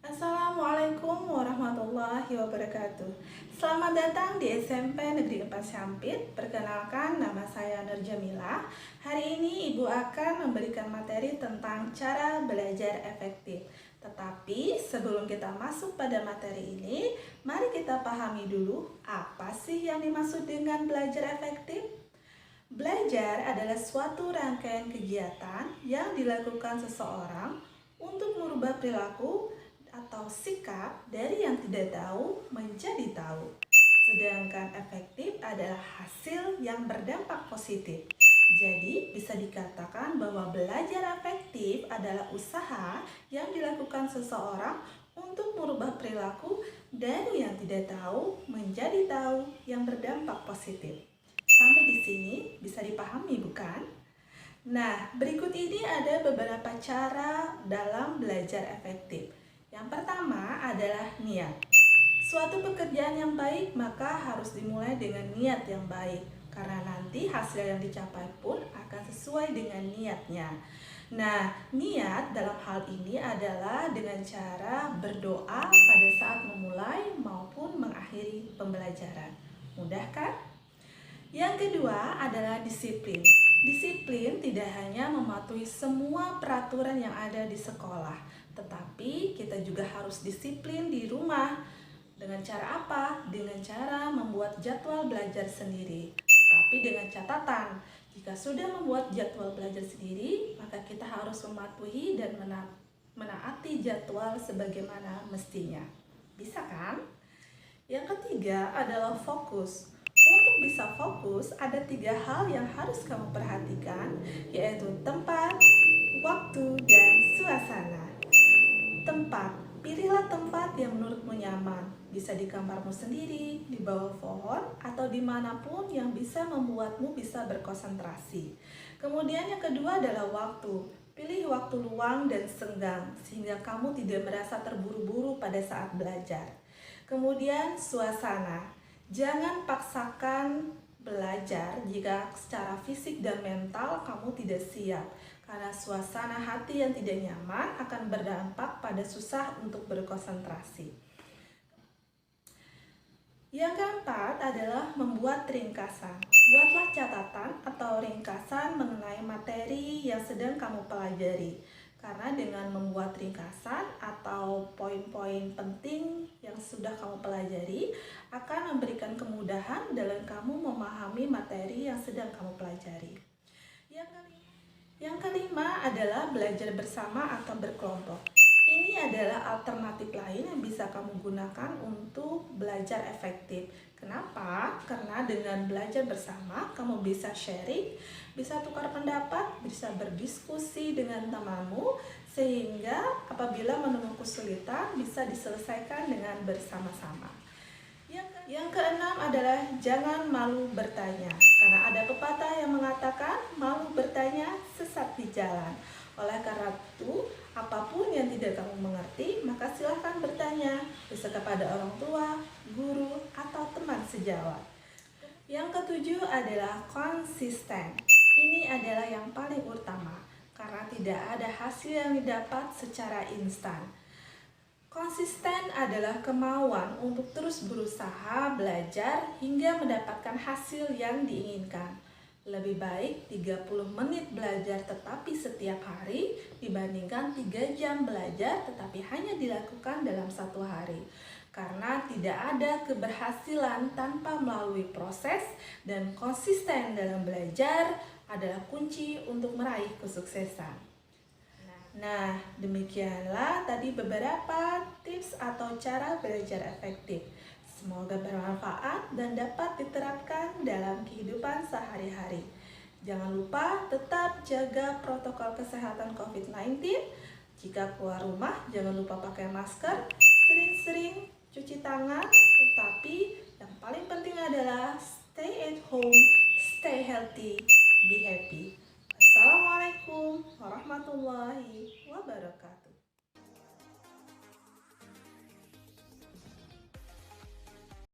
Assalamualaikum warahmatullahi wabarakatuh. Selamat datang di SMP Negeri 4 Syampit. Perkenalkan, nama saya Nur Jamila. Hari ini Ibu akan memberikan materi tentang cara belajar efektif. Tetapi sebelum kita masuk pada materi ini, mari kita pahami dulu apa sih yang dimaksud dengan belajar efektif. Belajar adalah suatu rangkaian kegiatan yang dilakukan seseorang untuk merubah perilaku atau sikap dari yang tidak tahu menjadi tahu. Sedangkan efektif adalah hasil yang berdampak positif. Jadi, bisa dikatakan bahwa belajar efektif adalah usaha yang dilakukan seseorang untuk merubah perilaku dari yang tidak tahu menjadi tahu yang berdampak positif. Sampai di sini bisa dipahami, bukan? Nah, berikut ini ada beberapa cara dalam belajar efektif. Yang pertama adalah niat. Suatu pekerjaan yang baik maka harus dimulai dengan niat yang baik, karena nanti hasil yang dicapai pun akan sesuai dengan niatnya. Nah, niat dalam hal ini adalah dengan cara berdoa pada saat memulai maupun mengakhiri pembelajaran. Mudah kan? Yang kedua adalah disiplin. Disiplin tidak hanya mematuhi semua peraturan yang ada di sekolah, tetapi kita juga harus disiplin di rumah. Dengan cara apa? Dengan cara membuat jadwal belajar sendiri. Tetapi dengan catatan, jika sudah membuat jadwal belajar sendiri, maka kita harus mematuhi dan menaati jadwal sebagaimana mestinya. Bisa kan? Yang ketiga adalah fokus. Untuk bisa fokus, ada 3 hal yang harus kamu perhatikan, yaitu tempat, waktu, dan suasana. Tempat, pilihlah tempat yang menurutmu nyaman. Bisa di kamarmu sendiri, di bawah pohon, atau dimanapun yang bisa membuatmu bisa berkonsentrasi. Kemudian yang kedua adalah waktu. Pilih waktu luang dan senggang, sehingga kamu tidak merasa terburu-buru pada saat belajar. Kemudian suasana. Jangan paksakan belajar jika secara fisik dan mental kamu tidak siap, karena suasana hati yang tidak nyaman akan berdampak pada susah untuk berkonsentrasi. Yang keempat adalah membuat ringkasan. Buatlah catatan atau ringkasan mengenai materi yang sedang kamu pelajari. Karena dengan membuat ringkasan atau poin-poin penting yang sudah kamu pelajari akan memberikan kemudahan dalam kamu memahami materi yang sedang kamu pelajari. Yang kelima adalah belajar bersama atau berkelompok. Ini adalah alternatif lain yang bisa kamu gunakan untuk belajar efektif. Kenapa? Karena dengan belajar bersama, kamu bisa sharing, bisa tukar pendapat, bisa berdiskusi dengan temanmu, sehingga apabila menemukan kesulitan bisa diselesaikan dengan bersama-sama. Yang keenam adalah jangan malu bertanya, karena ada pepatah yang mengatakan malu bertanya sesat di jalan. Oleh karena itu, apapun yang tidak kamu mengerti, maka silahkan bertanya, bisa kepada orang tua, guru, atau teman sejawat. Yang ketujuh adalah konsisten. Ini adalah yang paling utama, karena tidak ada hasil yang didapat secara instan. Konsisten adalah kemauan untuk terus berusaha belajar hingga mendapatkan hasil yang diinginkan. Lebih baik 30 menit belajar tetapi setiap hari dibandingkan 3 jam belajar tetapi hanya dilakukan dalam 1 hari. Karena tidak ada keberhasilan tanpa melalui proses, dan konsisten dalam belajar adalah kunci untuk meraih kesuksesan. Nah, demikianlah tadi beberapa tips atau cara belajar efektif. Semoga bermanfaat dan dapat diterapkan dalam kehidupan sehari-hari. Jangan lupa tetap jaga protokol kesehatan COVID-19. Jika keluar rumah, jangan lupa pakai masker, sering-sering cuci tangan, tetapi yang paling penting adalah stay at home, stay healthy, be happy. Assalamualaikum warahmatullahi wabarakatuh.